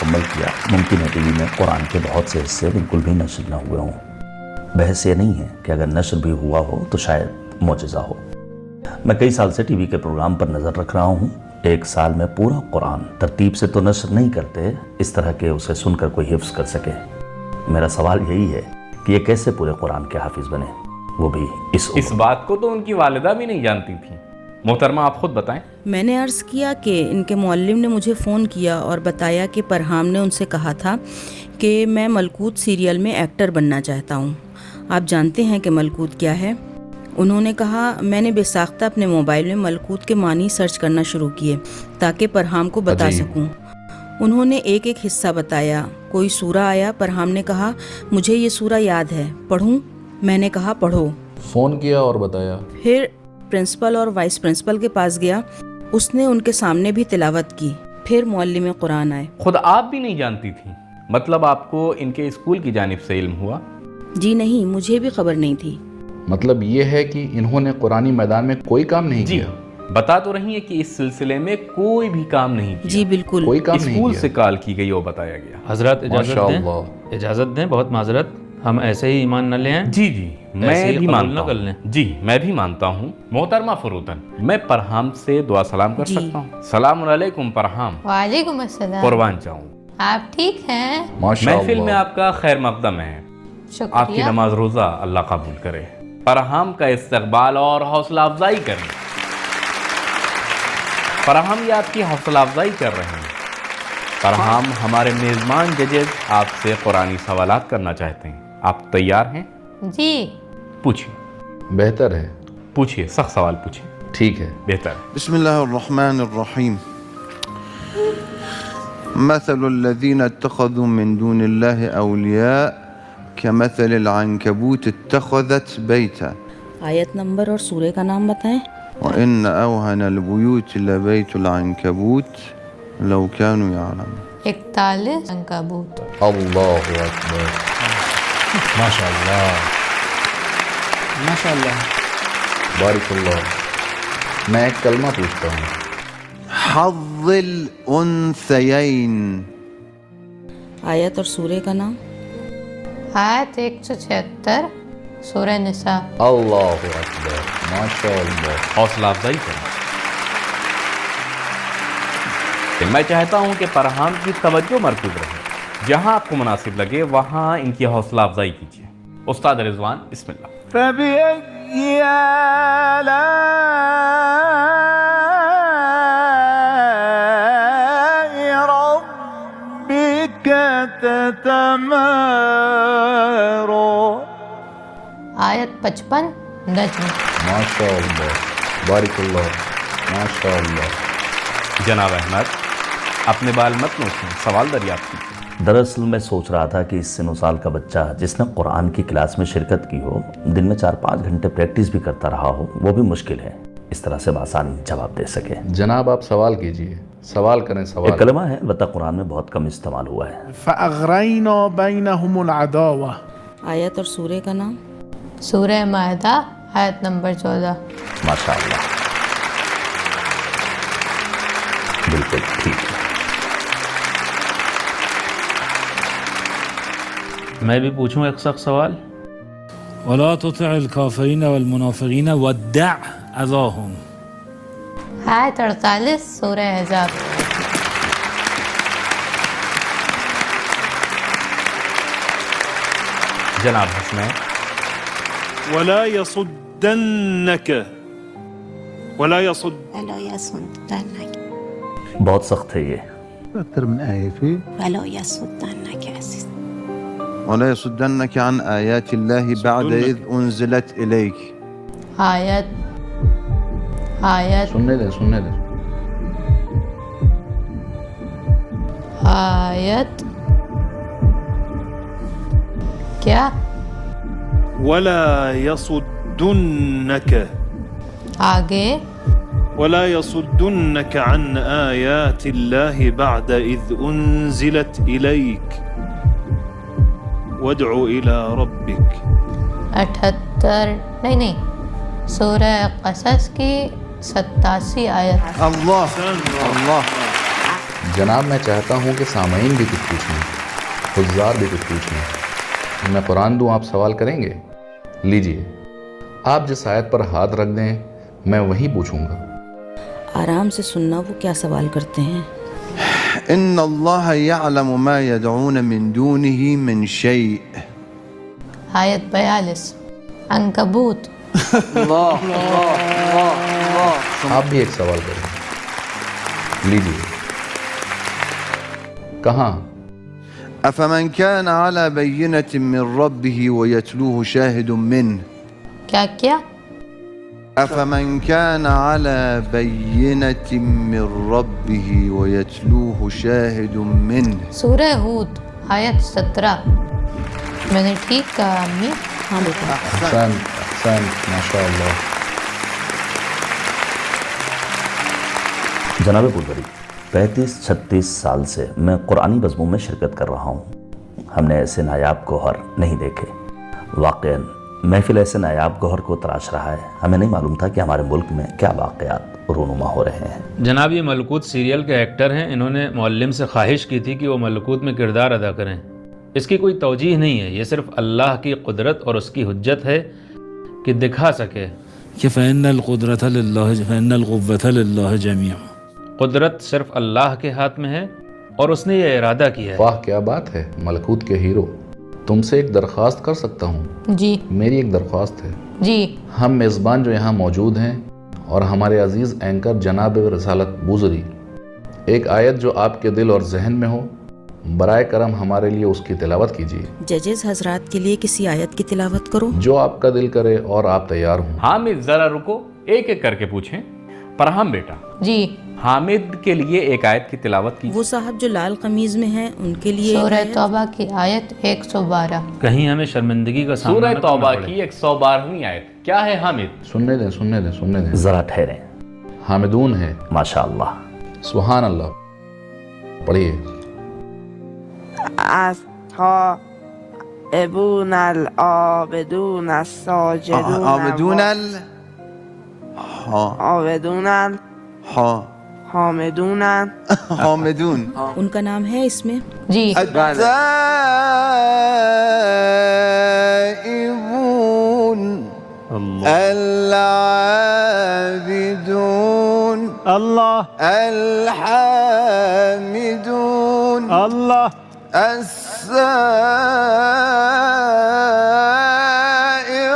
مکمل کیا، ممکن ہے ٹی وی میں قرآن کے بہت سے حصے بالکل بھی نشر نہ ہوئے ہوں۔ بحث یہ نہیں ہے کہ اگر نشر بھی ہوا ہو تو شاید معجزہ ہو۔ میں کئی سال سے ٹی وی کے پروگرام پر نظر رکھ رہا ہوں، ایک سال میں پورا قرآن ترتیب سے تو نشر نہیں کرتے اس طرح کہ اسے سن کر کوئی حفظ کر سکے۔ میرا سوال یہی ہے کہ یہ کیسے پورے قرآن کے حافظ بنے، وہ بھی اس بات کو تو ان کی والدہ بھی نہیں جانتی تھی۔ محترمہ آپ خود بتائیں۔ میں نے عرض کیا کہ ان کے معلم نے مجھے فون کیا اور بتایا کہ پرہام نے ان سے کہا تھا کہ میں ملکوت سیریل میں ایکٹر بننا چاہتا ہوں۔ آپ جانتے ہیں کہ ملکوت کیا ہے؟ انہوں نے کہا میں نے بے ساختہ اپنے موبائل میں ملکوت کے معنی سرچ کرنا شروع کیے تاکہ پرہام کو بتا سکوں۔ انہوں نے ایک ایک حصہ بتایا، کوئی سورہ آیا، پرہام نے کہا مجھے یہ سورہ یاد ہے، پڑھوں؟ میں نے کہا پڑھو۔ فون کیا اور بتایا۔ پھر پرنسپل اور وائس پرنسپل کے پاس گیا، اس نے ان کے سامنے بھی تلاوت کی۔ پھر معلم قرآن آئے۔ خود آپ بھی نہیں جانتی تھی؟ مطلب آپ کو ان کے اسکول کی جانب سے علم ہوا؟ جی نہیں، مجھے بھی خبر نہیں تھی۔ مطلب یہ ہے کہ انہوں نے قرآنی میدان میں کوئی کام نہیں کیا؟ بتا تو رہی ہیں کہ اس سلسلے میں کوئی بھی کام نہیں کیا۔ جی بالکل، کوئی کام نہیں اسکول کیا۔ سے کال کی گئی اور بتایا گیا۔ حضرات اجازت دیں، بہت معذرت، ہم ایسے ہی ایمان نہ لیں۔ جی میں بھی مانتا ہوں۔ جی میں بھی مانتا ہوں۔ محترمہ فروتن، میں پرہام سے دعا سلام کر سکتا ہوں؟ السلام علیکم پرہام۔ وعلیکم السلام۔ قربان جاؤں۔ آپ ٹھیک ہیں؟ محفل میں آپ کا خیر مقدم ہے، آپ کی شکریہ۔ نماز روزہ اللہ قبول کرے۔ پرہام کا استقبال اور حوصلہ افزائی کریں۔ پرہام یہ آپ کی حوصلہ افزائی کر رہے ہیں۔ پرہام ہمارے میزبان ججز آپ سے قرآنی سوالات کرنا چاہتے ہیں، آپ تیار ہیں؟ جی پوچھیں۔ بہتر ہے، پوچھئے، سخت سوال پوچھیں۔ ٹھیک ہے۔ بہتر ہے۔ بسم اللہ الرحمن الرحیم۔ مثل الذین اتخذوا من دون اللہ اولیاء كمثل العنكبوت اتخذت بیتا۔ آیت نمبر اور سورہ کا نام بتائیں۔ وإن أوهن البيوت لبيت العنكبوت لو كانوا يعلمون۔ 41 عنکبوت۔ اللہ اکبر، ماشاء اللہ ماشاء اللہ۔ بارک اللہ۔ میں ایک کلمہ پوچھتا ہوں۔ حظ الأنثيين۔ آیت اور سورہ کا نام۔ آیت 176 سورہ نساء۔ اللہ اکبر، ماشاء اللہ۔ حوصلہ افزائی کریں۔ میں چاہتا ہوں کہ پرہام کی توجہ مرکوز رہے، جہاں آپ کو مناسب لگے وہاں ان کی حوصلہ افزائی کیجیے۔ استاد رضوان، بسم اللہ۔ فبأي آلاء ربك تتمارى۔ آیت 55 نجم۔ ماشاء اللہ، بارک اللہ، ماشاء اللہ۔ جناب احمد، اپنے بال مت نوچیں، سوال دریافت کیجیے۔ دراصل میں سوچ رہا تھا کہ اس سن و سال کا بچہ جس نے قرآن کی کلاس میں شرکت کی ہو، دن میں 4-5 گھنٹے پریکٹس بھی کرتا رہا ہو، وہ بھی مشکل ہے اس طرح سے بآسانی جواب دے سکے۔ جناب آپ سوال کیجئے، سوال کریں، سوال۔ ایک کلمہ ہے البتہ قرآن میں بہت کم استعمال ہوا ہے۔ فأغرينا بينهم العداوة۔ آیت اور سورہ کا نام۔ سورہ مائدہ آیت نمبر 14۔ ماشاء اللہ، بالکل ٹھیک ہے۔ میں بھی پوچھوں ایک سخت سوال۔ ولا تطع الكافرين والمنافقين ودع أذاهم۔ آیت 48 سورہ احزاب۔ جناب حسنین۔ ولا يصدنك بہت سخت ہے یہ۔ أكثر من آية فيه ولا يصدنك عزيز ولا يصدنك عن آيات الله بعد إذ أنزلت إليك۔ آیت سننے دیں۔ آیت کیا؟ ولا يصدنك، آگے ولا يصدنك عن آيات الله بعد إذ أنزلت إليك وادع إلى ربك۔ 78 نہیں، سورہ قصص کی 87 آیت۔ اللہ اللہ۔ جناب میں چاہتا ہوں کہ سامعین بھی کچھ پوچھیں، حضار بھی کچھ پوچھیں۔ میں قرآن دوں، آپ سوال کریں گے؟ لیجئے، آپ جس آیت پر ہاتھ رکھ دیں میں وہی پوچھوں گا۔ آرام سے سننا وہ کیا سوال کرتے ہیں۔ إن الله يعلم ما يدعون من دونه من شيء. آیت 42 عنکبوت۔ آپ بھی ایک سوال کریں، لیجئے۔ کہاں؟ أفمن كان على بينة من ربه ويتلوه شاهد منه. کیا؟ أفمن كان على بينة من ربه ويتلوه شاهد منه. سورہ ہود آیت 17۔ میں نے ٹھیک کہا امی؟ ہاں بیٹا۔ احسن، ماشاء اللہ۔ جناب پولوری، 35-36 سال سے میں قرآنی بزموں میں شرکت کر رہا ہوں۔ ہم نے ایسے نایاب گوہر نہیں دیکھے۔ واقعاً محفل ایسے نایاب گوہر کو تراش رہا ہے۔ ہمیں نہیں معلوم تھا کہ ہمارے ملک میں کیا واقعات رونما ہو رہے ہیں۔ جناب یہ ملکوت سیریل کے ایکٹر ہیں، انہوں نے معلم سے خواہش کی تھی کہ وہ ملکوت میں کردار ادا کریں۔ اس کی کوئی توجیہ نہیں ہے، یہ صرف اللہ کی قدرت اور اس کی حجت ہے کہ دکھا سکے کہ فإن القدرة لله فإن القوة لله جميعا۔ قدرت صرف اللہ کے ہاتھ میں ہے اور اس نے یہ ارادہ کیا ہے۔ واہ کیا بات ہے ملکوت کے ہیرو۔ تم سے ایک درخواست کر سکتا ہوں؟ جی میری ایک درخواست ہے۔ جی۔ ہم میزبان جو یہاں موجود ہیں اور ہمارے عزیز اینکر جناب رسالت بوزری، ایک آیت جو آپ کے دل اور ذہن میں ہو برائے کرم ہمارے لیے اس کی تلاوت کیجیے۔ ججز حضرات کے لیے کسی آیت کی تلاوت کرو جو آپ کا دل کرے اور آپ تیار ہوں۔ حامد ذرا رکو، ایک ایک کر کے پوچھیں۔ پرہام بیٹا، جی۔ حامد کے لیے ایک آیت کی تلاوت کی۔ وہ صاحب جو لال قمیض میں ہیں ان کے لیے سورہ توبہ کی آیت 112۔ کہیں ہمیں شرمندگی کا سامنا سورہ نہ کرنا توبہ پڑے۔ کی 112ویں آیت کیا ہے حامد؟ سننے دیں۔ ذرا ٹھہریں۔ حامدون ہے۔ ماشاءاللہ۔ سبحان اللہ۔ پڑھیے۔ التائبون العابدون الساجدون عابدون حامدون حامدون ان کا نام ہے اس میں؟ جی۔ التائبون العابدون الله الحامدون الله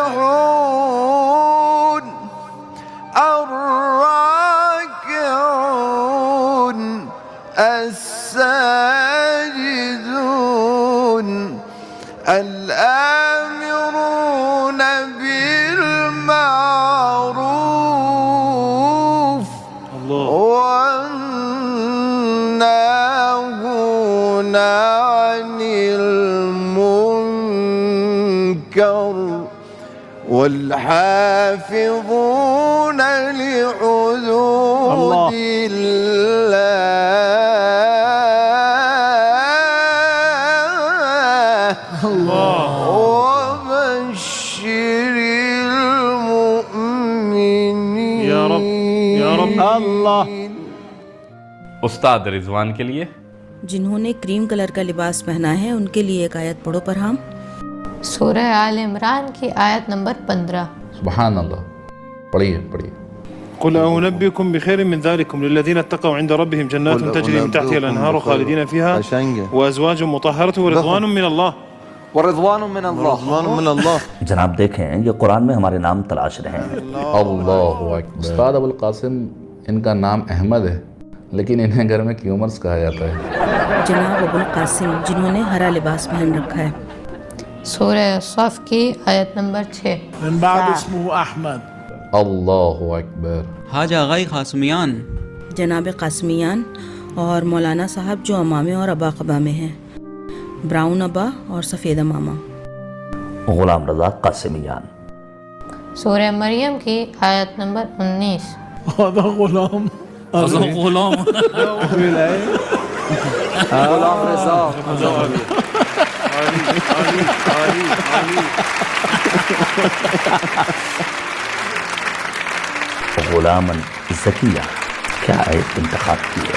السائحون الراكعون الساجدون الآمرون بالمعروف والناهون عن المنكر والحافظون لحدود الله وبشر المؤمنين يا رب الله۔ استاد رضوان کے لیے جنہوں نے کریم کلر کا لباس پہنا ہے ان کے لیے ایک آیت پڑھو پرہام۔ سورہ آل عمران کی آیت نمبر 15۔ سبحان اللہ۔ پڑھیے۔ قل أنبئكم بخير من ذلكم للذين اتقوا عند ربهم جنات تجري من تحتها الأنهار خالدين فيها وأزواج مطهرة ورضوان من الله ورضوان من الله۔ جناب دیکھیں یہ قرآن میں ہمارے نام تلاش رہے ہیں۔ اللہ اکبر۔ استاد ابو القاسم ان کا نام احمد ہے لیکن انہیں گھر میں کیومرز کہا جاتا ہے۔ جناب ابو القاسم جنہوں نے ہرا لباس پہن رکھا ہے۔ سورہ صف کی آیت نمبر 6۔ من بعد اسمه احمد۔ اللہ اکبر۔ حاج آغائی قاسمیان، جناب قاسمیان اور مولانا صاحب جو امامے اور ابا قبا میں ہیں، براؤن ابا اور سفید امامہ۔ غلام رضا قاسمیان۔ سورہ مریم کی آیت نمبر 19۔ هذا غلام غلام غلام رضا غلاما ذکیہ، کیا آیت انتخاب کی ہے؟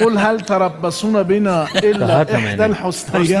قل هل تربصون بنا إلا إحدى الحسنيين.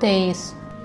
23।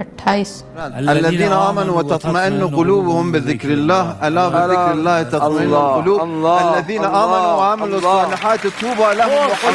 28। الذين آمنوا وتطمئن قلوبهم بذكر الله ألا بذكر الله تطمئن القلوب الذين آمنوا وعملوا الصالحات طوبى لهم وحسن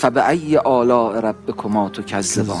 فبأي آلاء ربكما تكذبان.